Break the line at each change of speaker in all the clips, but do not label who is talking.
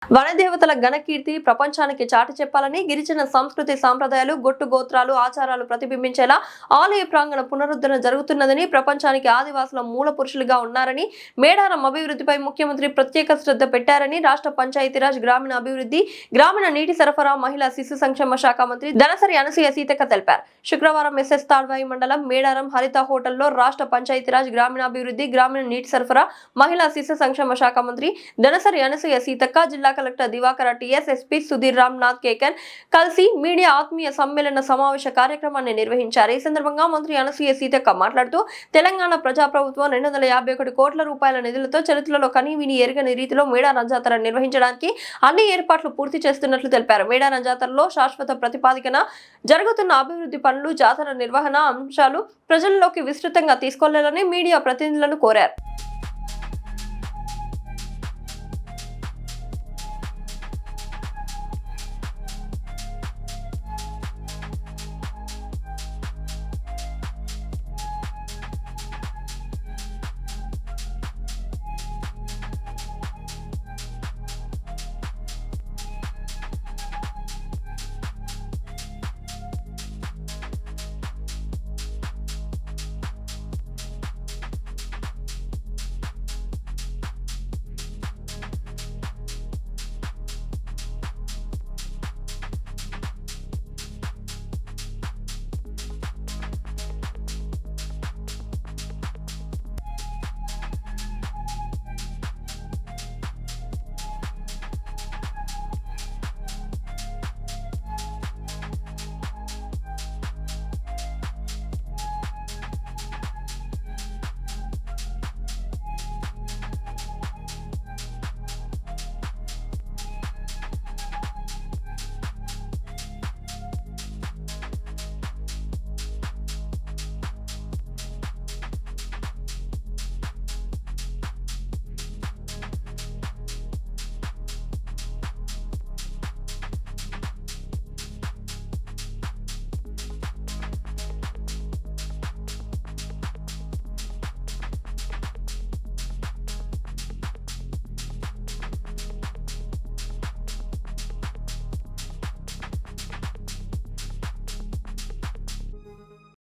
వనదేవతల ఘనకీర్తి ప్రపంచానికి చాటి చెప్పాలని గిరిజన సంస్కృతి సాంప్రదాయాలు గొట్టు గోత్రాలు ఆచారాలు ప్రతిబింబించేలా ఆలయ ప్రాంగణ పునరుద్ధరణ జరుగుతున్నదని ప్రపంచానికి ఆదివాసుల మూల పురుషులుగా ఉన్నారని మేడారం అభివృద్ధిపై ముఖ్యమంత్రి ప్రత్యేక శ్రద్ధ పెట్టారని రాష్ట్ర పంచాయతీరాజ్ గ్రామీణ అభివృద్ధి గ్రామీణ నీటి సరఫరా మహిళా శిశు సంక్షేమ శాఖ మంత్రి దనసరి అనసూయ సీతక్క తెలిపారు. శుక్రవారం ఎస్ఎస్ తాడ్వాయి మండలం మేడారం హరిత హోటల్లో రాష్ట్ర పంచాయతీరాజ్ గ్రామీణాభివృద్ధి గ్రామీణ నీటి సరఫరా మహిళా శిశు సంక్షేమ శాఖ మంత్రి దనసరి అనసూయ సీతక్క జిల్లా collector Diwakar TS SP Sudheer Ramnath Kekan కలిసి మీడియా ఆత్మీయ సమ్మేళన సమావేశ కార్యక్రమాన్ని నిర్వహించారు. ఈ సందర్భంగా మంత్రి అనసూయ సీతక్క మాట్లాడుతూ తెలంగాణ ప్రజాప్రభుత్వం 251 కోట్ల రూపాయల నిధులతో చరిత్రలో కనీవిని ఎరగని రీతిలో మేడారం జాతర నిర్వహించడానికి అన్ని ఏర్పాట్లు పూర్తి చేస్తున్నట్లు తెలిపారు. మేడారం జాతరలో శాశ్వత ప్రతిపాదికన జరుగుతున్న అభివృద్ధి పనులు జాతర నిర్వహణ అంశాలు ప్రజల్లోకి విస్తృతంగా తీసుకెళ్లాలని మీడియా ప్రతినిధులను కోరారు.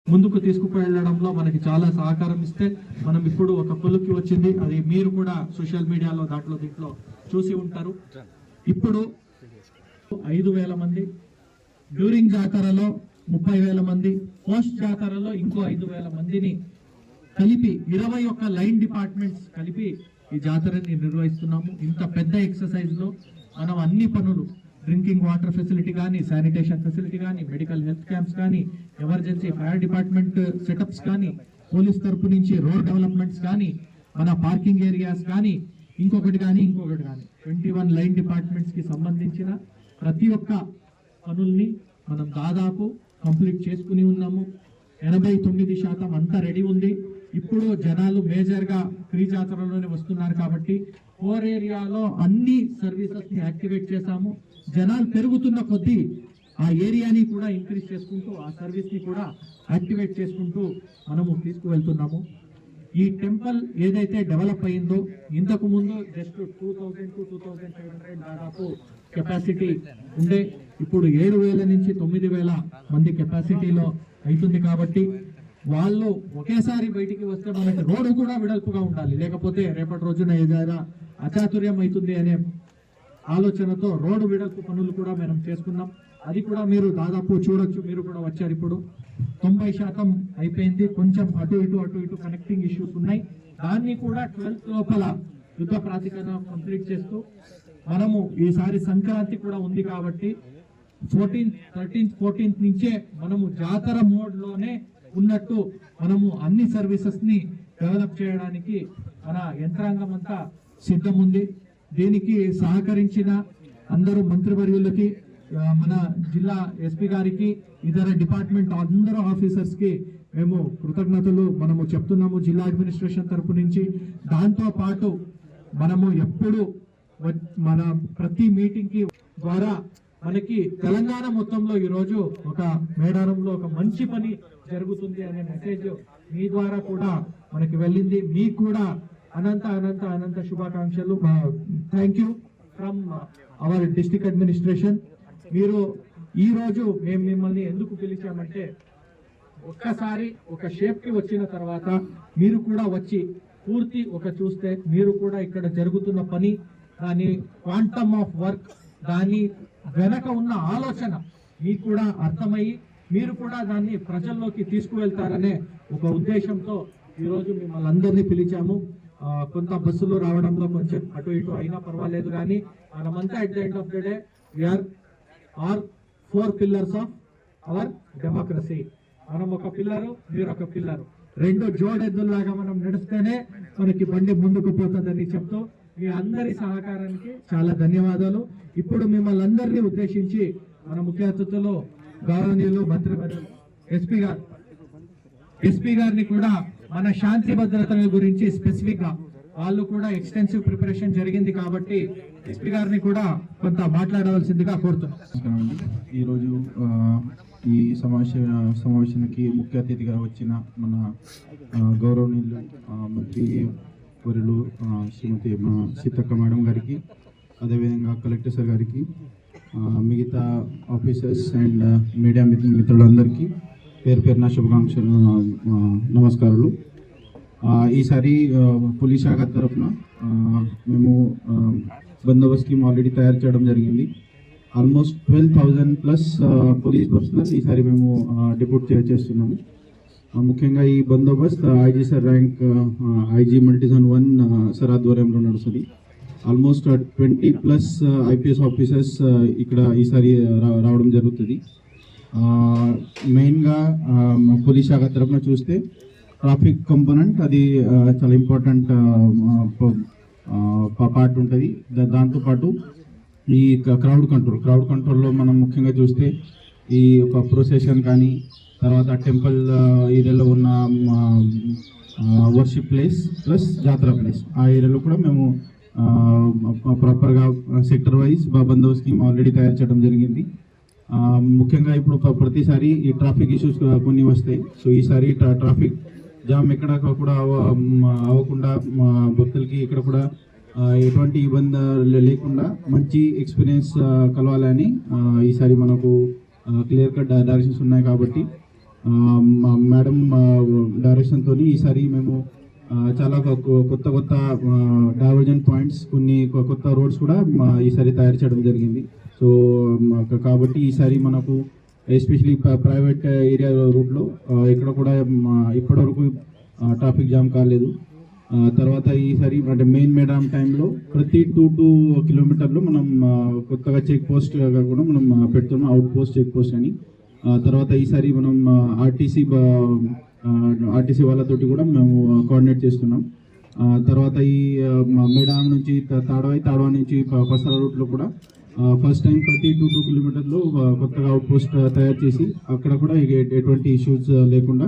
ముందుకు తీసుకుపోయడంలో మనకి చాలా సహకారం ఇస్తే మనం ఇప్పుడు ఒక కొలుక్కి వచ్చింది. అది మీరు కూడా సోషల్ మీడియాలో దీంట్లో చూసి ఉంటారు. ఇప్పుడు 5,000 మంది, డ్యూరింగ్ జాతరలో 30,000 మంది, పోస్ట్ జాతరలో ఇంకో 5,000 మందిని కలిపి 21 లైన్ డిపార్ట్మెంట్స్ కలిపి ఈ జాతరని నిర్వహిస్తున్నాము. ఇంత పెద్ద ఎక్సర్సైజ్ లో మనం అన్ని పనులు, డ్రింకింగ్ వాటర్ ఫెసిలిటీ కానీ, శానిటేషన్ ఫెసిలిటీ కానీ, మెడికల్ హెల్త్ క్యాంప్స్ కానీ, ఎమర్జెన్సీ ఫైర్ డిపార్ట్మెంట్ సెటప్స్ కానీ, పోలీస్ తరపు నుంచి రోడ్ డెవలప్మెంట్స్ కానీ, మన పార్కింగ్ ఏరియాస్ కానీ, ఇంకొకటి కానీ 21 లైన్ డిపార్ట్మెంట్స్ కి సంబంధించిన ప్రతి ఒక్క పనుల్ని మనం దాదాపు కంప్లీట్ చేసుకుని ఉన్నాము. 89% అంతా రెడీ ఉంది. ఇప్పుడు జనాలు మేజర్ గా ఫ్రీ జాతరలోనే వస్తున్నారు కాబట్టి కోర్ ఏరియాలో అన్ని సర్వీసెస్ ని యాక్టివేట్ చేశాము. జనాలు పెరుగుతున్న కొద్దీ ఆ ఏరియాని కూడా ఇంక్రీజ్ చేసుకుంటూ, ఆ సర్వీస్ ని కూడా యాక్టివేట్ చేసుకుంటూ మనము తీసుకువెళ్తున్నాము. ఈ టెంపుల్ ఏదైతే డెవలప్ అయిందో, ఇంతకు ముందు జస్ట్ 2000 to 2500 దాదాపు కెపాసిటీ ఉండే, ఇప్పుడు 7,000 నుంచి 9,000 మంది కెపాసిటీలో అవుతుంది. కాబట్టి వాళ్ళు ఒకేసారి బయటికి వస్తే మనకి రోడ్డు కూడా వెడల్పుగా ఉండాలి, లేకపోతే రేపటి రోజున ఏదైనా అచాతుర్యం అవుతుంది అనే ఆలోచనతో రోడ్డు వెడల్పు పనులు కూడా మనం చేసుకున్నాం. అది కూడా మీరు దాదాపు చూడొచ్చు, మీరు కూడా వచ్చారు. ఇప్పుడు 90% అయిపోయింది. కొంచెం అటు ఇటు కనెక్టింగ్ ఇష్యూస్ ఉన్నాయి. దాన్ని కూడా 12th లోపల యుద్ధ ప్రాతిపదికన కంప్లీట్ చేస్తూ మనము ఈసారి సంక్రాంతి కూడా ఉంది కాబట్టి 13th 14th నుంచే మనము జాతర మోడ్ లోనే ఉన్నట్టు మనము అన్ని సర్వీసెస్ ని డెవలప్ చేయడానికి మన యంత్రాంగం అంతా సిద్ధం ఉంది. దీనికి సహకరించిన అందరూ మంత్రివర్యులకి, మన జిల్లా ఎస్పీ గారికి, ఇతర డిపార్ట్మెంట్ అందరూ ఆఫీసర్స్ కి మేము కృతజ్ఞతలు మనము చెప్తున్నాము జిల్లా అడ్మినిస్ట్రేషన్ తరపు నుంచి. దాంతో పాటు మనము ఎప్పుడు మన ప్రతి మీటింగ్ కి ద్వారా మనకి తెలంగాణ మొత్తంలో ఈరోజు ఒక మేడారంలో ఒక మంచి పని జరుగుతుంది అనే మెసేజ్ మీ ద్వారా కూడా మనకి వెళ్ళింది. మీకు కూడా అనంత అనంత అనంత శుభాకాంక్షలు. Thank you. From our district administration. మీరు ఈ రోజు మేము మిమ్మల్ని ఎందుకు పిలిచామంటే, ఒక్కసారి ఒక షేప్ కి వచ్చిన తర్వాత మీరు కూడా వచ్చి పూర్తి ఒక చూస్తే మీరు కూడా ఇక్కడ జరుగుతున్న పని, దాని క్వాంటమ్ ఆఫ్ వర్క్, దాని వెనక ఉన్న ఆలోచన మీకు కూడా అర్థమయ్యి మీరు కూడా దాన్ని ప్రజల్లోకి తీసుకువెళ్తారనే ఒక ఉద్దేశంతో ఈరోజు మిమ్మల్ని అందరినీ పిలిచాము. కొంత బస్సులు రావడంలో కొంచెం అటు ఇటు అయినా పర్వాలేదు, కానీ మనమంతా at the end of the day we are 4 pillars of our democracy. మనం ఒక పిల్లరు, మీరు ఒక పిల్లరు, 2 జోడెద్దుల్లాగా మనం నడిస్తేనే మనకి బండి ముందుకు పోతుందని చెప్తూ మీ అందరి సహకారానికి చాలా ధన్యవాదాలు. ఇప్పుడు మిమ్మల్ని అందరినీ ఉద్దేశించి మన ముఖ్య అతిథులు గౌరవనీయులు మంత్రివర్యులు ఎస్పీ గారిని కూడా మన శాంతి భద్రతల గురించి స్పెసిఫిక్ గా వాళ్ళు కూడా ఎక్స్టెన్సివ్ ప్రిపరేషన్ జరిగింది కాబట్టి ఎస్పీ గారిని కూడా కొంత మాట్లాడవలసిందిగా కోరుతున్నాం.
ఈరోజు ఈ సమావేశానికి ముఖ్య అతిథిగా వచ్చిన మన గౌరవనీయులు మంత్రి వర్యులు శ్రీమతి సీతక్క మేడం గారికి, అదేవిధంగా కలెక్టర్ సార్ గారికి, మిగతా ఆఫీసర్స్ అండ్ మీడియా మిత్రులందరికీ పేరు పేరున శుభాకాంక్షలు, నమస్కారాలు. ఈసారి పోలీస్ శాఖ తరఫున మేము బందోబస్తు స్కీమ్ ఆల్రెడీ తయారు చేయడం జరిగింది. ఆల్మోస్ట్ 12,000+ పోలీస్ పర్సనల్ ఈసారి మేము డిప్యూట్ చేస్తున్నాము. ముఖ్యంగా ఈ బందోబస్తు IG sir rank IG multizone 1 sir ఆధ్వర్యంలో నడుస్తుంది. ఆల్మోస్ట్ 20+ ఐపీఎస్ ఆఫీసర్స్ ఇక్కడ ఈసారి రావడం జరుగుతుంది. మెయిన్గా పోలీస్ శాఖ తరఫున చూస్తే ట్రాఫిక్ కంపోనెంట్ అది చాలా ఇంపార్టెంట్ పార్ట్ ఉంటుంది. దాంతోపాటు ఈ క్రౌడ్ కంట్రోల్లో మనం ముఖ్యంగా చూస్తే ఈ ప్రొసెషన్ కానీ, తర్వాత టెంపుల్ ఏరియాలో ఉన్న వర్షిప్ ప్లేస్ ప్లస్ జాతర ప్లేస్, ఆ ఏరియాలో కూడా మేము ప్రాపర్గా సెక్టర్ వైజ్ బందోబస్తు స్కీమ్ ఆల్రెడీ తయారు చేయడం జరిగింది. ముఖ్యంగా ఇప్పుడు ప్రతిసారి ఈ ట్రాఫిక్ ఇష్యూస్ కొన్ని వస్తాయి. సో ఈసారి ట్రాఫిక్ జామ్ ఎక్కడ కూడా అవ్వకుండా భక్తులకి ఇక్కడ కూడా ఎటువంటి ఇబ్బంది లేకుండా మంచి ఎక్స్పీరియన్స్ కలవాలని ఈసారి మనకు క్లియర్ కట్ డైరెక్షన్స్ ఉన్నాయి కాబట్టి మేడం డైరెక్షన్తో ఈసారి మేము చాలా కొత్త డైవర్జన్ పాయింట్స్, కొన్ని కొత్త రోడ్స్ కూడా ఈసారి తయారు చేయడం జరిగింది. సో కాబట్టి ఈసారి మనకు ఎస్పెషలీ ప్రైవేట్ ఏరియా రూట్లో ఇక్కడ కూడా ఇప్పటివరకు ట్రాఫిక్ జామ్ కాలేదు. తర్వాత ఈసారి అంటే మెయిన్ మేడారం టైంలో ప్రతి 2 కిలోమీటర్లు మనం కొత్తగా చెక్ పోస్ట్ కూడా మనం పెడుతున్నాం, అవుట్ పోస్ట్ చెక్ పోస్ట్ అని. తర్వాత ఈసారి మనం ఆర్టీసీ వాళ్ళతోటి కూడా మేము కోఆర్డినేట్ చేస్తున్నాం. తర్వాత ఈ మేడారం నుంచి తాడవ నుంచి పసర రూట్లో కూడా ఫస్ట్ టైం ప్రతి 2 కిలోమీటర్లు కొత్తగా అవుట్ పోస్ట్ తయారు చేసి అక్కడ కూడా ఎటువంటి ఇష్యూస్ లేకుండా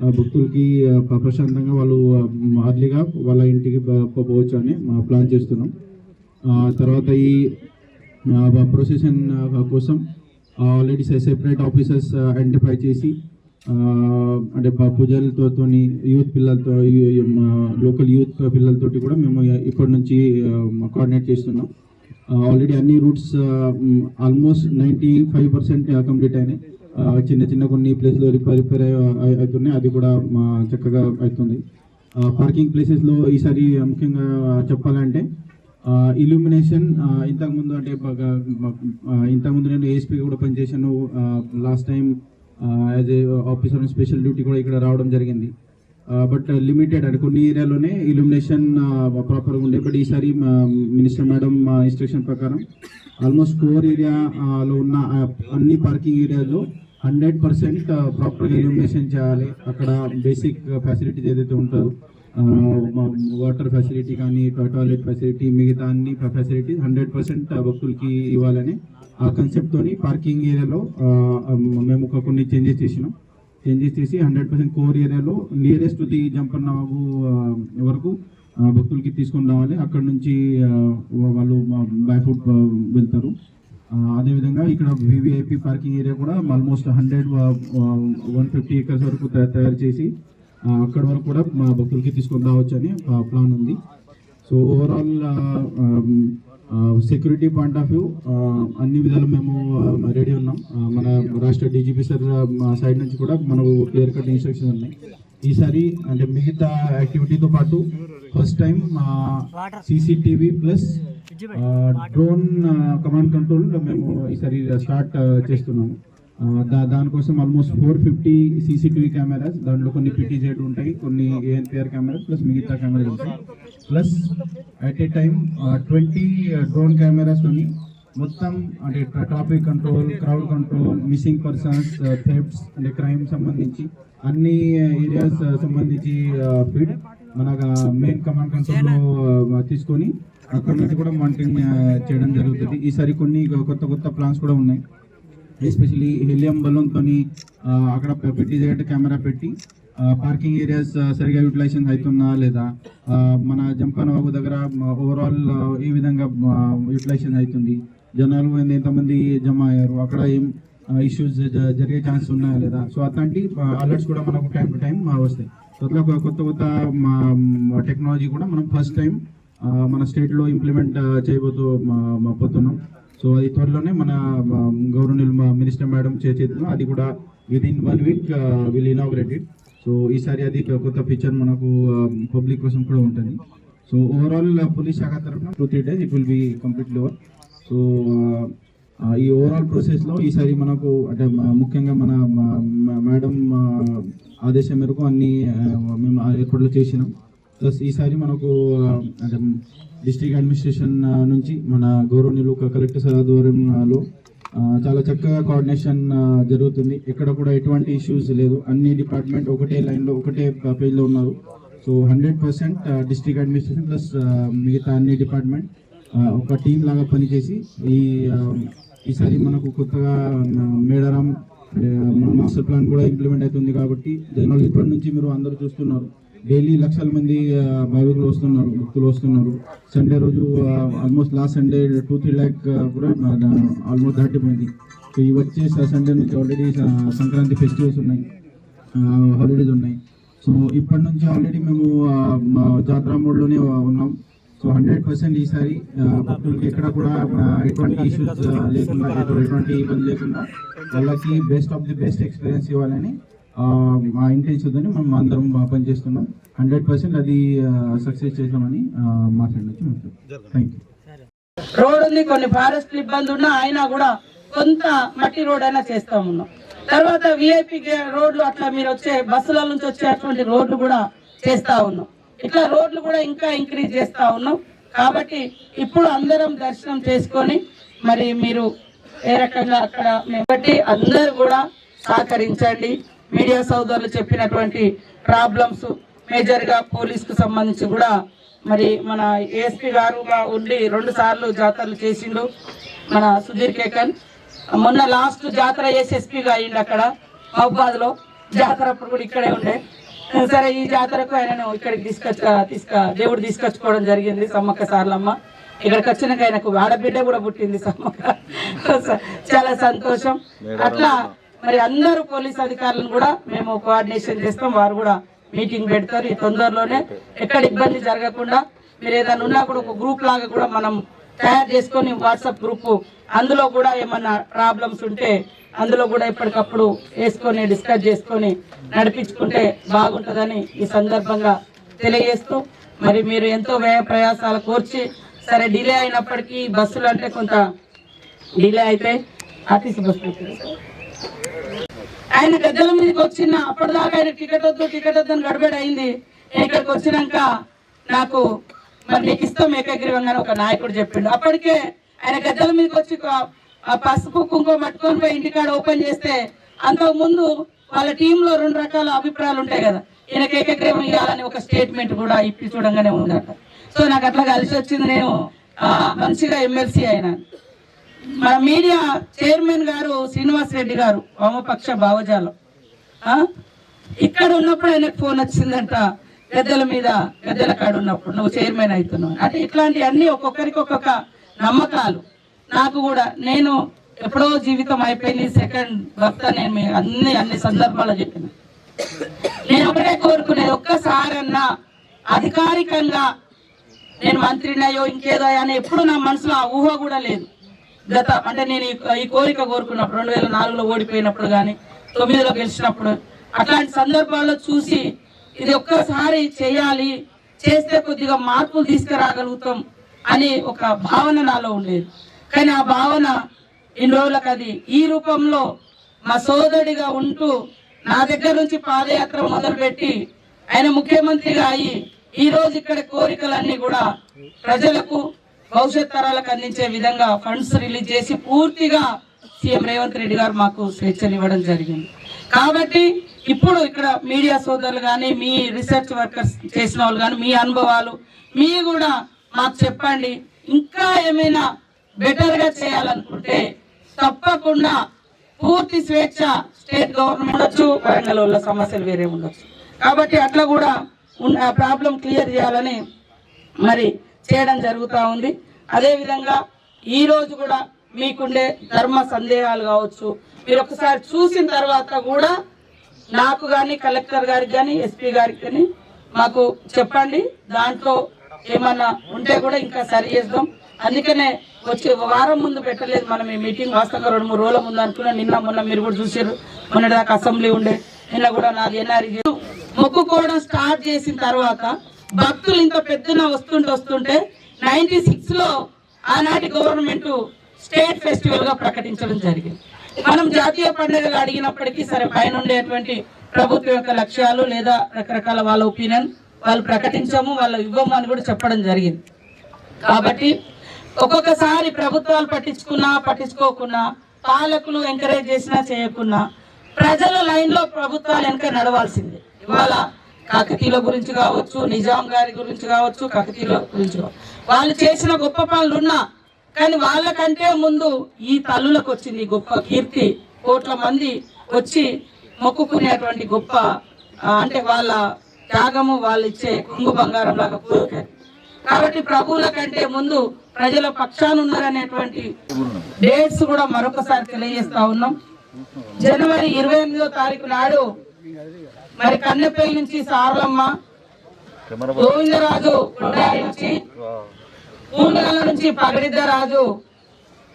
భక్తులకి ప్రశాంతంగా వాళ్ళు అర్లీగా వాళ్ళ ఇంటికి పోవచ్చు అని ప్లాన్ చేస్తున్నాం. తర్వాత ఈ ప్రొసెషన్ కోసం ఆల్రెడీ సెపరేట్ ఆఫీసర్స్ ఐడెంటిఫై చేసి అంటే పూజారులతో, యూత్ పిల్లలతో, లోకల్ యూత్ పిల్లలతోటి కూడా మేము ఇప్పటి నుంచి కోఆర్డినేట్ చేస్తున్నాం. ఆల్రెడీ అన్ని రూట్స్ ఆల్మోస్ట్ 95% కంప్లీట్ అయినాయి. చిన్న కొన్ని ప్లేస్లో రిపేర్ అవుతున్నాయి, అది కూడా చక్కగా అవుతుంది. పార్కింగ్ ప్లేసెస్లో ఈసారి ముఖ్యంగా చెప్పాలంటే ఇల్యూమినేషన్ ఇంతకుముందు అంటే ఇంతకుముందు నేను ఏఎస్పీ కూడా పనిచేశాను. Last time as a officer on special duty కూడా ఇక్కడ రావడం జరిగింది. బట్ లిమిటెడ్ అంటే కొన్ని ఏరియాలోనే ఇల్యూమినేషన్ ప్రాపర్గా ఉండే. బట్ ఈసారి మినిస్టర్ మేడం ఇన్స్ట్రక్షన్ ప్రకారం ఆల్మోస్ట్ కోర్ ఏరియాలో ఉన్న అన్ని పార్కింగ్ ఏరియాలో 100% ప్రాపర్గా ఇల్యూమినేషన్ చేయాలి. అక్కడ బేసిక్ ఫెసిలిటీస్ ఏదైతే ఉంటారో వాటర్ ఫెసిలిటీ కానీ, టాయిలెట్ ఫెసిలిటీ, మిగతా అన్ని ఫెసిలిటీస్ 100% భక్తులకి ఇవ్వాలని ఆ కాన్సెప్ట్తో పార్కింగ్ ఏరియాలో మేము కొన్ని చేంజెస్ చేసి 100% కోర్ ఏరియాలో నియరెస్ట్ ది జంపన్న బాబు వరకు భక్తులకి తీసుకొని రావాలి. అక్కడ నుంచి వాళ్ళు బై ఫుట్ వెళ్తారు. అదేవిధంగా ఇక్కడ వివిఐపి పార్కింగ్ ఏరియా కూడా ఆల్మోస్ట్ 150 ఏకర్స్ వరకు తయారు చేసి అక్కడ వరకు కూడా మా భక్తులకి తీసుకొని రావచ్చు అని ప్లాన్ ఉంది. So overall security point of view అన్ని విధాలు మేము రెడీ ఉన్నాం. మన రాష్ట్ర డీజీపీ సార్ సైడ్ నుంచి కూడా మనకు క్లియర్ కట్ ఇన్స్ట్రక్షన్స్ ఉన్నాయి. ఈసారి అంటే మిగతా యాక్టివిటీతో పాటు first time CCTV plus drone command control మేము ఈసారి స్టార్ట్ చేస్తున్నాము. దానికోసం ఆల్మోస్ట్ 450 CCTV కెమెరాస్, దాంట్లో కొన్ని PTZ ఉంటాయి, కొన్ని ANPR కెమెరాస్ ప్లస్ మిగతా కెమెరాస్ ఉంటాయి. Plus at a time 20 drone cameras తోని మొత్తం అంటే traffic control, crowd control, missing persons, thefts అంటే క్రైమ్ సంబంధించి అన్ని ఏరియాస్ సంబంధించి ఫీడ్ మన మెయిన్ కమాండ్ కంట్రోల్లో తీసుకొని అక్కడ నుంచి కూడా మానిటరింగ్ చేయడం జరుగుతుంది. ఈసారి కొన్ని కొత్త ప్లాన్స్ కూడా ఉన్నాయి. ఎస్పెషలీ హెలియం బలూన్తో అక్కడ PTZ కెమెరా పెట్టి పార్కింగ్ ఏరియాస్ సరిగా యూటిలైజేషన్ అవుతుందా లేదా, మన జంపాన బాబు దగ్గర ఓవరాల్ ఏ విధంగా యూటిలైజేషన్ అవుతుంది, జనాలు ఎంతమంది జమ అయ్యారు, అక్కడ ఏం ఇష్యూస్ జరిగే ఛాన్స్ ఉన్నాయా లేదా. సో అట్లాంటి అలర్ట్స్ కూడా మనకు టైం టు టైం వస్తాయి. సో అట్లా కొత్త టెక్నాలజీ కూడా మనం ఫస్ట్ టైం మన స్టేట్లో ఇంప్లిమెంట్ చేయబోతున్నాం. సో అది త్వరలోనే మన గవర్నర్ మినిస్టర్ మేడం చేతిలో అది కూడా within 1 week will inaugurated. So ఈసారి అది కొత్త ఫీచర్ మనకు పబ్లిక్ కోసం కూడా ఉంటుంది. సో ఓవరాల్ పోలీస్ శాఖ తరఫున 2-3 days it will be completely over. So ఈ ఓవరాల్ ప్రాసెస్లో ఈసారి మనకు అంటే ముఖ్యంగా మన మేడం ఆదేశం మేరకు అన్ని మేము ఏర్పాట్లు చేసినాం. ప్లస్ ఈసారి మనకు అంటే డిస్ట్రిక్ట్ అడ్మినిస్ట్రేషన్ నుంచి మన గౌరవనీయులు కలెక్టర్ సార్ ఆధ్వర్యంలో చాలా చక్కగా కోఆర్డినేషన్ జరుగుతుంది. ఎక్కడ కూడా ఎటువంటి ఇష్యూస్ లేదు. అన్ని డిపార్ట్మెంట్ ఒకటే లైన్లో ఒకటే పేజ్లో ఉన్నారు. సో 100% డిస్ట్రిక్ట్ అడ్మినిస్ట్రేషన్ ప్లస్ మిగతా అన్ని డిపార్ట్మెంట్ ఒక టీం లాగా పనిచేసి ఈసారి మనకు కొత్తగా మేడారం మాస్టర్ ప్లాన్ కూడా ఇంప్లిమెంట్ అవుతుంది. కాబట్టి జనరల్ ఇప్పటి నుంచి మీరు అందరూ చూస్తున్నారు, డైలీ లక్షల మంది భావికులు వస్తున్నారు, భక్తులు వస్తున్నారు. సండే రోజు ఆల్మోస్ట్ లాస్ట్ సండే 2-3 lakh కూడా ఆల్మోస్ట్ దాటిపోయింది. సో ఇవి వచ్చే సండే నుంచి ఆల్రెడీ సంక్రాంతి ఫెస్టివల్స్ ఉన్నాయి, హాలిడేస్ ఉన్నాయి. సో ఇప్పటి నుంచి ఆల్రెడీ మేము జాతర మోడ్లోనే ఉన్నాం. సో 100% ఈసారి భక్తులకి ఎక్కడ కూడా ఎటువంటి ఇష్యూస్ లేకుండా, ఎటువంటి ఇబ్బంది లేకుండా వాళ్ళకి best of the best experience ఇవ్వాలని మా ఇంటెన్షన్తో మనం అందరం పనిచేస్తున్నాం. 100% అది సక్సెస్ చేస్తామని మాట్లాడచ్చు. Thank you.
రోడ్ ఉంది, కొన్ని ఫారెస్ట్ ఇబ్బంది ఉన్నా అయినా కూడా కొంత మట్టి రోడ్ అయినా చేస్తా ఉన్నాం. తర్వాత VIP రోడ్లు అట్లా మీరు వచ్చే బస్సుల నుంచి వచ్చే అటువంటి రోడ్లు కూడా చేస్తా ఉన్నాం. ఇట్లా రోడ్లు కూడా ఇంకా ఇంక్రీజ్ చేస్తా ఉన్నాం. కాబట్టి ఇప్పుడు అందరం దర్శనం చేసుకొని మరి మీరు ఏ రకంగా అక్కడ బట్టి అందరూ కూడా సహకరించండి. మీడియా సోదరులు చెప్పినటువంటి ప్రాబ్లమ్స్ మేజర్ గా పోలీస్ కు సంబంధించి కూడా మరి మన ASP గారుగా ఉండి 2 సార్లు జాతరలు చేసిండు మన సుధీర్ కేకన్. మొన్న లాస్ట్ జాతర SSP గా అయ్యిండు అక్కడ మహబాద్ లో. జాతర అప్పుడు కూడా ఇక్కడే ఉండే. సరే ఈ జాతరకు ఆయనను ఇక్కడికి దేవుడు తీసుకొచ్చుకోవడం జరిగింది. సమ్మక్క సార్లమ్మ ఇక్కడికి వచ్చినాక ఆయనకు ఆడబిడ్డ కూడా పుట్టింది సమ్మక్క. చాలా సంతోషం. అట్లా మరి అందరూ పోలీస్ అధికారులను కూడా మేము కోఆర్డినేషన్ చేస్తాం. వారు కూడా మీటింగ్ పెడతారు ఈ తొందరలోనే. ఎక్కడ ఇబ్బంది జరగకుండా మీరు ఏదైనా ఉన్నా కూడా ఒక గ్రూప్ లాగా కూడా మనం తయారు చేసుకొని వాట్సాప్ గ్రూప్, అందులో కూడా ఏమన్నా ప్రాబ్లమ్స్ ఉంటే అందులో కూడా ఎప్పటికప్పుడు వేసుకొని డిస్కస్ చేసుకొని నడిపించుకుంటే బాగుంటుందని ఈ సందర్భంగా తెలియజేస్తూ, మరి మీరు ఎంతో వ్యయ ప్రయాసాలు కోర్చి సరే డిలే అయినప్పటికీ బస్సులు అంటే కొంత డిలే అయితే ఆర్టీసీ బస్సులు ఆయన గద్దెల మీదకి వచ్చిన అప్పటిదాకా ఆయన టికెట్ వద్దు అని గడబడి అయింది. ఇక్కడికి వచ్చినాక నాకు మరి నీకు ఇస్తాం ఏకగ్రీవంగా ఒక నాయకుడు చెప్పిండు. అప్పటికే ఆయన గద్దెల మీదకి వచ్చి ఆ పసుపు కుంకుమ పట్టుకొని పోయి ఇంటికాడ ఓపెన్ చేస్తే అంతకు ముందు వాళ్ళ టీంలో 2 రకాల అభిప్రాయాలు ఉంటాయి కదా. ఈయనకి ఏకగ్రీవం ఇవ్వాలని ఒక స్టేట్మెంట్ కూడా ఇప్పి చూడంగానే ఉందట. సో నాకు అట్లా కలిసి వచ్చింది. నేను మంచిగా ఎమ్మెల్సీ అయినా. మన మీడియా చైర్మన్ గారు శ్రీనివాస్ రెడ్డి గారు వామపక్ష భావజాలం ఇక్కడ ఉన్నప్పుడు ఆయనకు ఫోన్ వచ్చిందంట, గద్దెల కాడ ఉన్నప్పుడు నువ్వు చైర్మన్ అవుతున్నావు అంటే. ఇట్లాంటి అన్ని ఒక్కొక్కరికి ఒక్కొక్క నమ్మకాలు. నాకు కూడా నేను ఎప్పుడో జీవితం అయిపోయింది, సెకండ్ భర్త. నేను అన్ని సందర్భాల్లో చెప్పిన నేను ఒకటే కోరుకునేది, ఒక్కసారన్నా అధికారికంగా నేను మంత్రినయో ఇంకేదో అని ఎప్పుడు నా మనసులో ఆ ఊహ కూడా లేదు. అంటే నేను ఈ కోరిక కోరుకున్నప్పుడు 2004లో ఓడిపోయినప్పుడు కానీ 9లో గెలిచినప్పుడు అట్లాంటి సందర్భాల్లో చూసి ఇది ఒక్కసారి చేయాలి, చేస్తే కొద్దిగా మార్పులు తీసుకురాగలుగుతాం అని ఒక భావన నాలో ఉండేది. కానీ ఆ భావన ఇన్ని రోజులకు అది ఈ రూపంలో మా సోదరుడిగా ఉంటూ నా దగ్గర నుంచి పాదయాత్ర మొదలుపెట్టి ఆయన ముఖ్యమంత్రిగా అయ్యి ఈ రోజు ఇక్కడ కోరికలన్నీ కూడా ప్రజలకు భవిష్యత్ తరాలకు అందించే విధంగా ఫండ్స్ రిలీజ్ చేసి పూర్తిగా సీఎం రేవంత్ రెడ్డి గారు మాకు స్వేచ్ఛనివ్వడం జరిగింది. కాబట్టి ఇప్పుడు ఇక్కడ మీడియా సోదరులు కానీ, మీ రీసెర్చ్ వర్కర్స్ చేసిన వాళ్ళు కానీ, మీ అనుభవాలు మీ కూడా మాకు చెప్పండి. ఇంకా ఏమైనా బెటర్ గా చేయాలనుకుంటే తప్పకుండా పూర్తి స్వేచ్ఛ స్టేట్ గవర్నమెంట్ ఉండొచ్చు, వరంగల్ వాళ్ళ సమస్యలు వేరే ఉండొచ్చు. కాబట్టి అట్లా కూడా ప్రాబ్లం క్లియర్ చేయాలని మరి చేయడం జరుగుతూ ఉంది. అదేవిధంగా ఈ రోజు కూడా మీకుండే ధర్మ సందేహాలు కావచ్చు, మీరు ఒకసారి చూసిన తర్వాత కూడా నాకు కానీ, కలెక్టర్ గారికి కానీ, ఎస్పీ గారికి కానీ మాకు చెప్పండి. దాంట్లో ఏమన్నా ఉంటే కూడా ఇంకా సరి చేద్దాం. అందుకనే వచ్చి వారం ముందు పెట్టలేదు మనం ఈ మీటింగ్. వాస్తవంగా 2-3 రోజుల ముందు అనుకున్నా. నిన్న మొన్న మీరు కూడా చూసారు, మొన్నటిదాకా అసెంబ్లీ ఉండే, నిన్న కూడా నాది ఎన్ఆర్ఈ మొక్కుకోవడం స్టార్ట్ చేసిన తర్వాత భక్తులు ఇంత పెద్దన వస్తుంటే 96లో ఆనాటి గవర్నమెంట్ స్టేట్ ఫెస్టివల్ గా ప్రకటించడం జరిగింది. మనం జాతీయ పండుగగా అడిగినప్పటికీ సరే పైన ఉండేటువంటి ప్రభుత్వం యొక్క లక్ష్యాలు లేదా రకరకాల వాళ్ళ ఒపీనియన్ వాళ్ళు ప్రకటించము, వాళ్ళు ఇవ్వము అని కూడా చెప్పడం జరిగింది. కాబట్టి ఒక్కొక్కసారి ప్రభుత్వాలు పట్టించుకోకున్నా, పాలకులు ఎంకరేజ్ చేసినా చేయకున్నా ప్రజల లైన్ లో ప్రభుత్వాలు వెనక నడవాల్సిందే. ఇవాళ కాకతీయుల గురించి కావచ్చు, నిజాం గారి గురించి కావచ్చు, కాకతీయుల గురించి వాళ్ళు చేసిన గొప్ప పనులున్నా కానీ వాళ్ళకంటే ముందు ఈ తల్లులకు వచ్చింది గొప్ప కీర్తి. కోట్ల మంది వచ్చి మొక్కుకునేటువంటి గొప్ప అంటే వాళ్ళ త్యాగము, వాళ్ళు ఇచ్చే కుంగు బంగారం లాగా కోరుకారు. కాబట్టి ప్రభువుల కంటే ముందు ప్రజల పక్షాన ఉన్నారనేటువంటి డేట్స్ కూడా మరొకసారి తెలియజేస్తా ఉన్నాం. జనవరి 28వ తారీఖు నాడు మరి కన్నెపల్లి నుంచి సారలమ్మ, గోవిందరాజు నుంచి, పూర్ణాల నుంచి పగడిద్దరాజు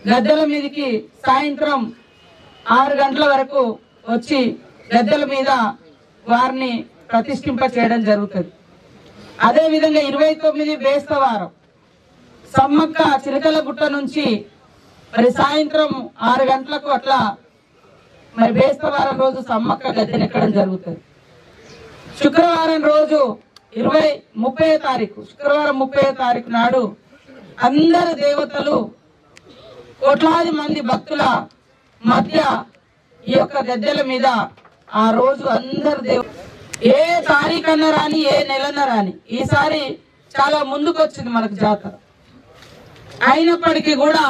గద్దెల మీదకి సాయంత్రం 6 గంటల వరకు వచ్చి గద్దెల మీద వారిని ప్రతిష్ఠింప చేయడం జరుగుతుంది. అదే విధంగా 29 బేస్తవారం సమ్మక్క చిలకలగుట్ట నుంచి మరి సాయంత్రం 6 గంటలకు అట్లా మరి బేస్తవారం రోజు సమ్మక్క గద్దెనెక్కడం జరుగుతుంది. శుక్రవారం రోజు 30వ తారీఖు శుక్రవారం 30వ తారీఖు నాడు అందరు దేవతలు కోట్లాది మంది భక్తుల మధ్య ఈ యొక్క గద్దెల మీద ఆ రోజు అందరు ఏ తారీఖన్న రాని, ఏ నెలన్న రాని, ఈసారి చాలా ముందుకు వచ్చింది మనకు జాతర. అయినప్పటికీ కూడా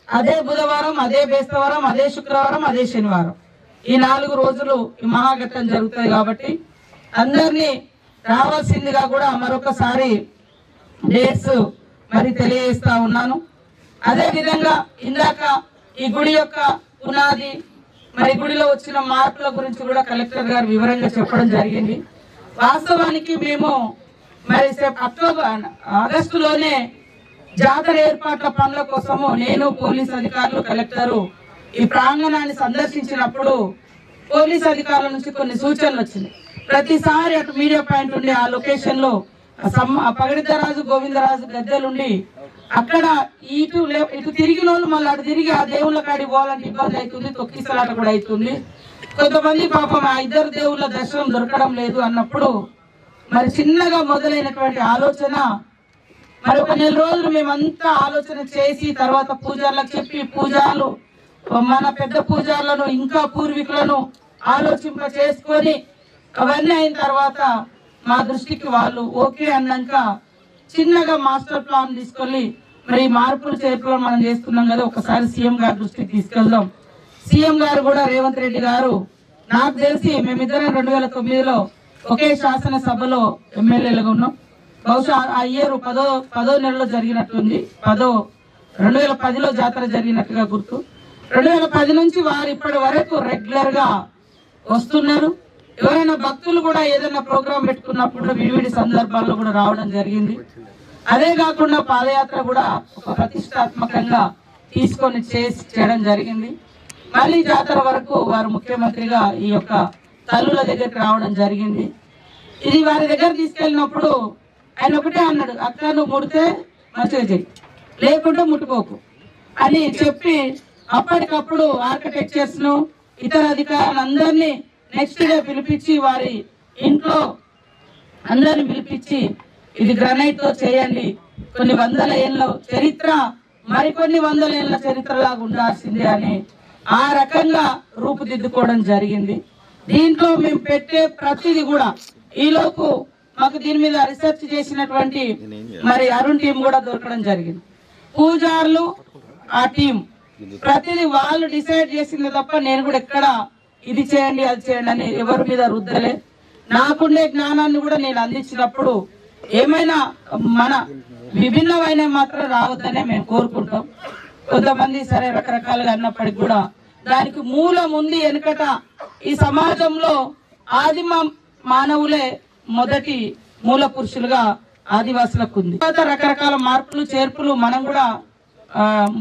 అదే బుధవారం, అదే బేస్తవారం, అదే శుక్రవారం, అదే శనివారం ఈ 4 రోజులు ఈ మహాఘట్టం జరుగుతుంది. కాబట్టి అందరినీ రావాల్సిందిగా కూడా మరొకసారి డేట్స్ మరి తెలియజేస్తా ఉన్నాను. అదే విధంగా ఇందాక ఈ గుడి యొక్క పునాది మరి గుడిలో వచ్చిన మార్పుల గురించి కూడా కలెక్టర్ గారు వివరంగా చెప్పడం జరిగింది. వాస్తవానికి మేము మరి ఆగస్టులోనే జాతర ఏర్పాట్ల పనుల కోసము నేను, పోలీస్ అధికారులు, కలెక్టరు ఈ ప్రాంగణాన్ని సందర్శించినప్పుడు పోలీస్ అధికారుల నుంచి కొన్ని సూచనలు వచ్చినాయి. ప్రతిసారి అటు మీడియా పాయింట్ ఉండి ఆ లొకేషన్ లో పగడిద్దరాజు, గోవిందరాజు గద్దెలుండి అక్కడ ఇటు తిరిగిన వాళ్ళు మళ్ళీ అటు తిరిగి ఆ దేవుళ్ళ కాడికి పోవాలంటే ఇబ్బంది అవుతుంది, తొక్కిసలాట కూడా అవుతుంది. కొంతమంది పాపం ఆ 2 దేవుళ్ళ దర్శనం దొరకడం లేదు అన్నప్పుడు మరి చిన్నగా మొదలైనటువంటి ఆలోచన మరి ఒక 1 రోజులు మేమంతా ఆలోచన చేసి తర్వాత పూజార్లకు చెప్పి పూజారులు మన పెద్ద పూజారులను ఇంకా పూర్వీకులను ఆలోచింప చేసుకొని అవన్నీ అయిన తర్వాత మా దృష్టికి వాళ్ళు ఓకే అన్నాక చిన్నగా మాస్టర్ ప్లాన్ తీసుకొని మరి మార్పులు చేర్పులు మనం చేస్తున్నాం కదా, ఒకసారి సీఎం గారి దృష్టికి తీసుకెళ్దాం. సీఎం గారు కూడా రేవంత్ రెడ్డి గారు నాకు తెలిసి మేమిద్దరం 2009లో ఒకే శాసనసభలో ఎమ్మెల్యేలుగా ఉన్నాం. బహుశా ఆ ఇయర్ 10వ నెలలో జరిగినట్టుంది, 2010లో జాతర జరిగినట్టుగా గుర్తు. 2010 నుంచి వారు ఇప్పటి వరకు రెగ్యులర్ గా వస్తున్నారు. ఎవరైనా భక్తులు కూడా ఏదైనా ప్రోగ్రాం పెట్టుకున్నప్పుడు విడివిడి సందర్భాల్లో కూడా రావడం జరిగింది. అదే కాకుండా పాదయాత్ర కూడా ఒక ప్రతిష్టాత్మకంగా తీసుకొని చేయడం జరిగింది. మళ్ళీ జాతర వరకు వారు ముఖ్యమంత్రిగా ఈ యొక్క తల్లుల దగ్గరికి రావడం జరిగింది. ఇది వారి దగ్గర తీసుకెళ్ళినప్పుడు ఆయన ఒకటే అన్నాడు, అక్క నువ్వు ముడితే మంచిగా చెయ్యి, లేకుంటే ముట్టుకోకు అని చెప్పి అప్పటికప్పుడు ఆర్కిటెక్చర్స్ ను ఇతర అధికారులందరినీ నెక్స్ట్ డే పిలిపించి వారి ఇంట్లో అందరిని పిలిపించి ఇది గ్రానైట్ తో చేయండి, కొన్ని వందల ఏళ్ళ చరిత్ర మరికొన్ని వందల ఏళ్ళ చరిత్రలాగా ఉండాల్సిందే అని ఆ రకంగా రూపుదిద్దుకోవడం జరిగింది. దీంట్లో మేము పెట్టే ప్రతిదీ కూడా ఈలోపు మాకు దీని మీద రీసెర్చ్ చేసినటువంటి మరి అరుణ్ టీం కూడా దొరకడం జరిగింది. పూజారులు ఆ టీం ప్రతిదీ వాళ్ళు డిసైడ్ చేసింది తప్ప నేను కూడా ఎక్కడ ఇది చేయండి అది చేయండి అని ఎవరి మీద రుద్దలే. నాకుండే జ్ఞానాన్ని కూడా నేను అందించినప్పుడు ఏమైనా మన విభిన్నమైన మాత్రం రావద్దనే మేము కోరుకుంటాం. కొంతమంది సరే రకరకాలుగా అన్నప్పటికీ కూడా దానికి మూలం ఉంది. వెనుకట ఈ సమాజంలో ఆదిమ మానవులే మొదటి మూల పురుషులుగా ఆదివాసులకు ఉంది. తర్వాత రకరకాల మార్పులు చేర్పులు మనం కూడా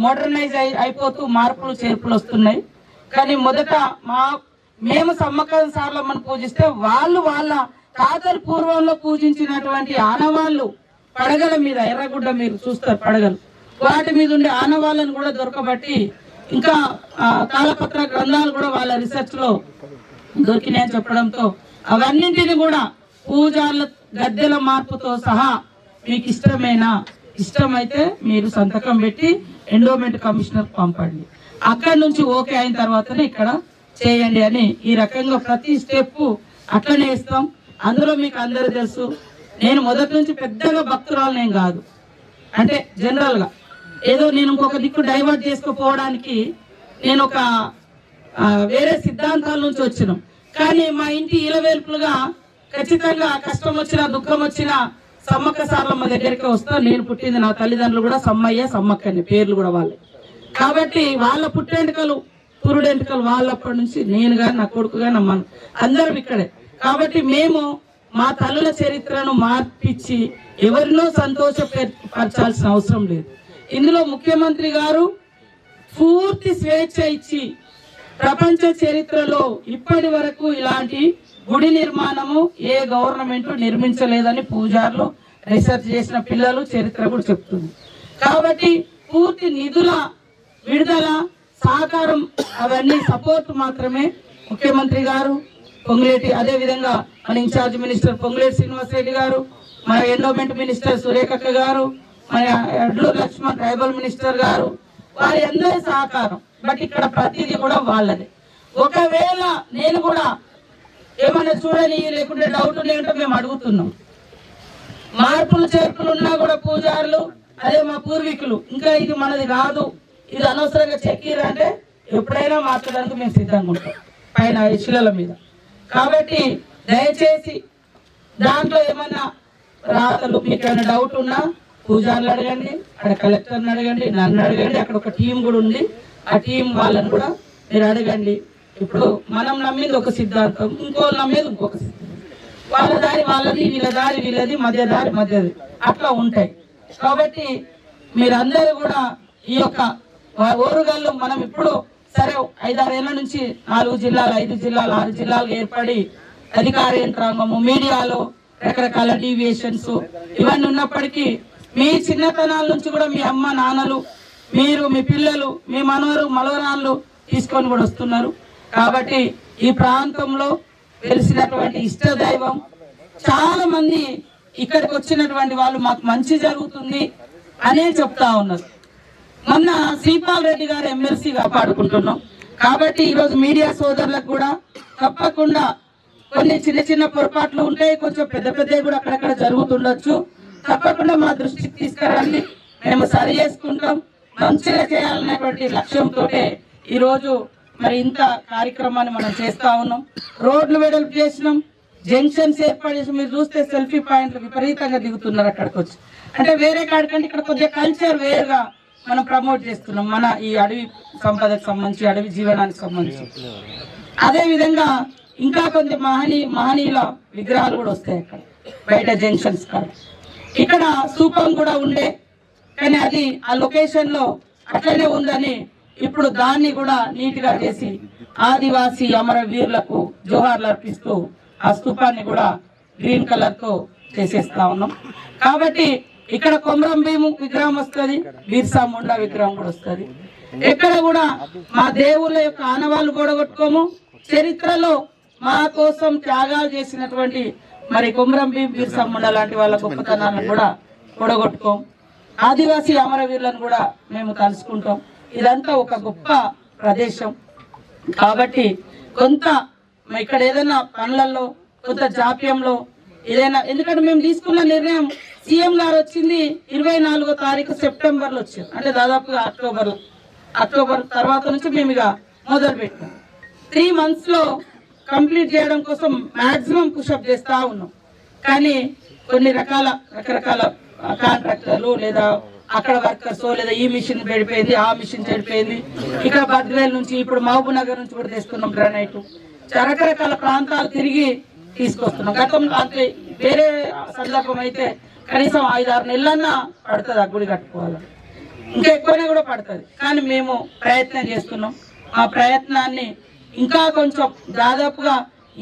మోడర్నైజ్ అయిపోతూ మార్పులు చేర్పులు వస్తున్నాయి. కానీ మొదట మేము సమ్మక్క సారలమ్మను పూజిస్తే వాళ్ళు వాళ్ళ తాతలు పూర్వంలో పూజించినటువంటి ఆనవాళ్ళు పడగల మీద, ఎర్రగుడ్డ మీరు చూస్తారు పడగలు, వాటి మీద ఉండే ఆనవాళ్ళను కూడా దొరకబట్టి ఇంకా తాళపత్ర గ్రంథాలు కూడా వాళ్ళ రీసెర్చ్ లో దొరికినాయని చెప్పడంతో అవన్నింటిని కూడా పూజార్ల గద్దెల మార్పుతో సహా మీకు ఇష్టమైతే మీరు సంతకం పెట్టి ఎండోమెంట్ కమిషనర్ పంపండి, అక్కడి నుంచి ఓకే అయిన తర్వాతనే ఇక్కడ చేయండి అని ఈ రకంగా ప్రతి స్టెప్ అట్లనే ఇస్తాం. అందులో మీకు అందరూ తెలుసు, నేను మొదటి నుంచి పెద్దగా భక్తురాలనేం కాదు. అంటే జనరల్ గా ఏదో నేను ఇంకొక దిక్కు డైవర్ట్ చేసుకోపోవడానికి నేను ఒక వేరే సిద్ధాంతాల నుంచి వచ్చినాం. కానీ మా ఇంటి ఇలవేల్పులుగా ఖచ్చితంగా కష్టం వచ్చినా దుఃఖం వచ్చినా సమ్మక్క సారలమ్మ దగ్గరికి వస్తా. నేను పుట్టింది, నా తల్లిదండ్రులు కూడా సమ్మయ్య సమ్మక్కని పేర్లు కూడా వాళ్ళే. కాబట్టి వాళ్ళ పుట్టెంటుకలు పురుడెంటుకలు వాళ్ళప్పటి నుంచి నేను కానీ నా కొడుకు కానీ మన అందరం ఇక్కడే. కాబట్టి మేము మా తల్లుల చరిత్రను మార్పిచ్చి ఎవరినో సంతోషపరచాల్సిన అవసరం లేదు. ఇందులో ముఖ్యమంత్రి గారు పూర్తి స్వేచ్ఛ ఇచ్చి ప్రపంచ చరిత్రలో ఇప్పటి వరకు ఇలాంటి గుడి నిర్మాణము ఏ గవర్నమెంట్ నిర్మించలేదని పూజార్లు రీసెర్చ్ చేసిన పిల్లలు చరిత్ర కూడా చెప్తుంది. కాబట్టి పూర్తి నిధుల విడుదల సహకారం అవన్నీ సపోర్ట్ మాత్రమే ముఖ్యమంత్రి గారు, పొంగులేటి, అదే విధంగా మన ఇన్ఛార్జ్ మినిస్టర్ పొంగులేటి శ్రీనివాసరెడ్డి గారు, మన ఎండోమెంట్ మినిస్టర్ సురేఖక్క గారు, మన అడ్లూరు లక్ష్మణ్ ట్రైబల్ మినిస్టర్ గారు, వారి అందరి సహకారం. బట్ ఇక్కడ ప్రతిదీ కూడా వాళ్ళది. ఒకవేళ నేను కూడా ఏమైనా చూడని లేకుంటే డౌట్ లేకుంటే మేము అడుగుతున్నాం. మార్పులు చేర్పులు ఉన్నా కూడా పూజారులు అదే మా పూర్వీకులు ఇంకా ఇది మనది కాదు, ఇది అనవసరంగా చెక్కిరంటే ఎప్పుడైనా మార్చడానికి మేము సిద్ధంగా ఉంటాం పైన శిలల మీద. కాబట్టి దయచేసి దాంట్లో ఏమైనా రాతలు మీకు ఏమైనా డౌట్ ఉన్నా పూజారులు అడగండి, అక్కడ కలెక్టర్ని అడగండి, నన్ను అడగండి, అక్కడ ఒక టీం కూడా ఉంది, ఆ టీం వాళ్ళని కూడా మీరు అడగండి. ఇప్పుడు మనం నమ్మేది ఒక సిద్ధాంతం, ఇంకోళ్ళు నమ్మేది ఇంకొక సిద్ధాంతం, వాళ్ళ దారి వాళ్ళది, వీళ్ళ దారి వీళ్ళది, మధ్య దారి మధ్యది, అట్లా ఉంటాయి. కాబట్టి మీరందరూ కూడా ఈ యొక్క ఓరుగల్లు మనం ఇప్పుడు సరే 5-6 ఏళ్ల నుంచి 4 జిల్లాలు 5 జిల్లాలు 6 జిల్లాలు ఏర్పడి అధికార యంత్రాంగము మీడియాలో రకరకాల డీవియేషన్స్ ఇవన్నీ ఉన్నప్పటికీ మీ చిన్నతనాల నుంచి కూడా మీ అమ్మ నాన్నలు మీరు మీ పిల్లలు మీ మనవరాళ్ళు తీసుకొని కూడా వస్తున్నారు. కాబట్టి ఈ ప్రాంతంలో వెలిసినటువంటి ఇష్ట దైవం చాలా మంది ఇక్కడికి వచ్చినటువంటి వాళ్ళు మాకు మంచి జరుగుతుంది అనే చెప్తా ఉన్నారు. మొన్న శ్రీపాల్ రెడ్డి గారు ఎమ్మెల్సీ కాపాడుకుంటున్నాం. కాబట్టి ఈరోజు మీడియా సోదరులకు కూడా తప్పకుండా కొన్ని చిన్న చిన్న పొరపాట్లు ఉంటాయి, కొంచెం పెద్ద పెద్దవి కూడా అక్కడక్కడ జరుగుతుండొచ్చు. తప్పకుండా మా దృష్టికి తీసుకురండి, మేము సరి చేసుకుంటాం. మంచిగా చేయాలనేటువంటి లక్ష్యంతో ఈరోజు మరి ఇంత కార్యక్రమాన్ని మనం చేస్తా ఉన్నాం. రోడ్లు వెడల్పు చేసినాం, జంక్షన్స్ ఏర్పాటు చేసి మీరు చూస్తే సెల్ఫీ పాయింట్లు విపరీతంగా దిగుతున్నారు అక్కడికి వచ్చి. అంటే వేరే కాడికంటే ఇక్కడ కొద్దిగా కల్చర్ వేరుగా మనం ప్రమోట్ చేస్తున్నాం మన ఈ అడవి సంపదకు సంబంధించి, అడవి జీవనానికి సంబంధించి. అదే విధంగా ఇంకా కొంత మహనీయుల విగ్రహాలు కూడా వస్తాయి అక్కడ బయట జంక్షన్స్ కాడ. ఇక్కడ స్తూపం కూడా ఉండే, కానీ అది ఆ లొకేషన్ లో అట్లనే ఉందని ఇప్పుడు దాన్ని కూడా నీట్ గా చేసి ఆదివాసీ అమరవీరులకు జోహార్లు అర్పిస్తూ ఆ స్తూపాన్ని కూడా గ్రీన్ కలర్ తో చేసేస్తా ఉన్నాం. కాబట్టి ఇక్కడ కొమరం భీము విగ్రహం వస్తుంది, బిర్సా ముండా విగ్రహం కూడా వస్తుంది. ఎక్కడ కూడా మా దేవుళ్ళ యొక్క ఆనవాళ్ళు కూడగొట్టుకోము. చరిత్రలో మా కోసం త్యాగాలు చేసినటువంటి మరి కొమరం భీం, బిర్సా ముండా లాంటి వాళ్ళ గొప్పతనాలను కూడా కూడగొట్టుకోం. ఆదివాసీ అమరవీరులను కూడా మేము తలుసుకుంటాం. ఇదంతా ఒక గొప్ప ప్రదేశం. కాబట్టి కొంత ఇక్కడ ఏదైనా పనులలో కొంత జాప్యంలో ఏదైనా, ఎందుకంటే మేము తీసుకున్న నిర్ణయం సీఎం గారు వచ్చింది 24వ తారీఖు సెప్టెంబర్లో వచ్చింది, అంటే దాదాపుగా అక్టోబర్ తర్వాత నుంచి మేము ఇక మొదలు పెట్టాం. 3 months లో కంప్లీట్ చేయడం కోసం మాక్సిమం పుషప్ చేస్తా ఉన్నాం. కానీ కొన్ని రకరకాల కాంట్రాక్టర్లు లేదా అక్కడ వర్కర్స్ లేదా ఈ మిషన్ చెడిపోయింది, ఆ మిషన్ చెడిపోయింది, ఇక్కడ బద్వేల్ నుంచి ఇప్పుడు మహబూబ్ నగర్ నుంచి కూడా తెస్తున్నాం గ్రానైట్. రకరకాల ప్రాంతాలు తిరిగి తీసుకొస్తున్నాం. గతంలో అంటే వేరే సందర్భం అయితే కనీసం 5-6 నెలలన్నా పడుతుంది ఆ గుడి కట్టుకోవాలి, ఇంకా ఎక్కువనే కూడా పడుతుంది. కానీ మేము ప్రయత్నం చేస్తున్నాం. ఆ ప్రయత్నాన్ని ఇంకా కొంచెం దాదాపుగా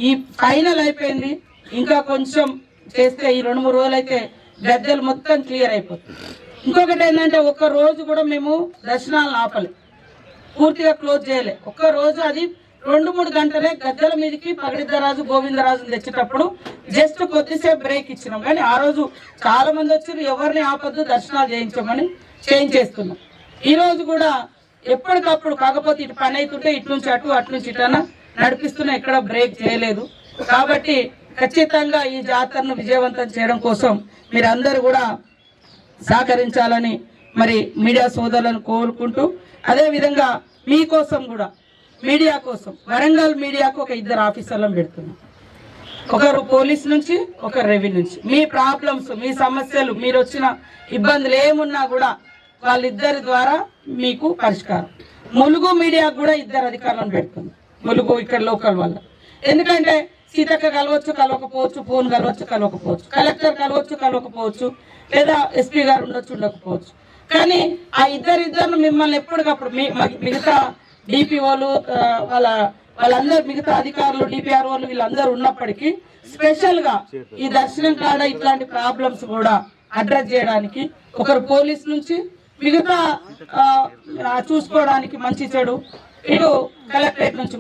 ఈ ఫైనల్ అయిపోయింది, ఇంకా కొంచెం చేస్తే ఈ 2-3 రోజులు అయితే గద్దెలు మొత్తం క్లియర్ అయిపోతుంది. ఇంకొకటి ఏంటంటే ఒక్క రోజు కూడా మేము దర్శనాలను ఆపలే, పూర్తిగా క్లోజ్ చేయలే. ఒక్క రోజు అది 2-3 గంటలే గద్దెల మీదకి పగడిద్దరాజు గోవిందరాజుని తెచ్చేటప్పుడు జస్ట్ కొద్దిసేపు బ్రేక్ ఇచ్చినాం. కానీ ఆ రోజు చాలా మంది వచ్చి ఎవరిని ఆపద్దు, దర్శనాలు చేయించమని చేయించేస్తున్నాం. ఈ రోజు కూడా ఎప్పటికప్పుడు, కాకపోతే ఇటు పని అవుతుంటే ఇటు నుంచి అటు నుంచి ఇటన్నా నడిపిస్తున్నా, ఎక్కడ బ్రేక్ చేయలేదు. కాబట్టి ఖచ్చితంగా ఈ జాతరను విజయవంతం చేయడం కోసం మీరందరూ కూడా సహకరించాలని మరి మీడియా సోదరులను కోరుకుంటూ, అదేవిధంగా మీకోసం కూడా మీడియా కోసం వరంగల్ మీడియాకు ఒక 2 ఆఫీసర్లను పెడుతున్నాం. ఒకరు పోలీస్ నుంచి, ఒకరు రెవెన్యూ నుంచి. మీ ప్రాబ్లమ్స్, మీ సమస్యలు, మీరు వచ్చిన ఇబ్బందులు ఏమున్నా కూడా వాళ్ళిద్దరి ద్వారా మీకు పరిష్కారం. ములుగు మీడియాకు కూడా 2 అధికారులను పెడుతుంది. ములుగు ఇక్కడ లోకల్ వల్ల, ఎందుకంటే సీతక్క కలవచ్చు కలవకపోవచ్చు, ఫోన్ కలవచ్చు కలవకపోవచ్చు, కలెక్టర్ కలవచ్చు కలవకపోవచ్చు, లేదా ఎస్పీ గారు ఉండొచ్చు ఉండకపోవచ్చు. కానీ ఆ ఇద్దరిద్దరు మిమ్మల్ని ఎప్పటికప్పుడు మిగతా డిపిఓలు వాళ్ళందరూ మిగతా అధికారులు డిపిఆర్ఓలు వీళ్ళందరూ ఉన్నప్పటికీ స్పెషల్ గా ఈ దర్శనం కాడ ఇట్లాంటి ప్రాబ్లమ్స్ కూడా అడ్రస్ చేయడానికి ఒకరు పోలీస్ నుంచి, మిగతా చూసుకోవడానికి మంచి చెడు ఇటు కలెక్టరేట్ నుంచి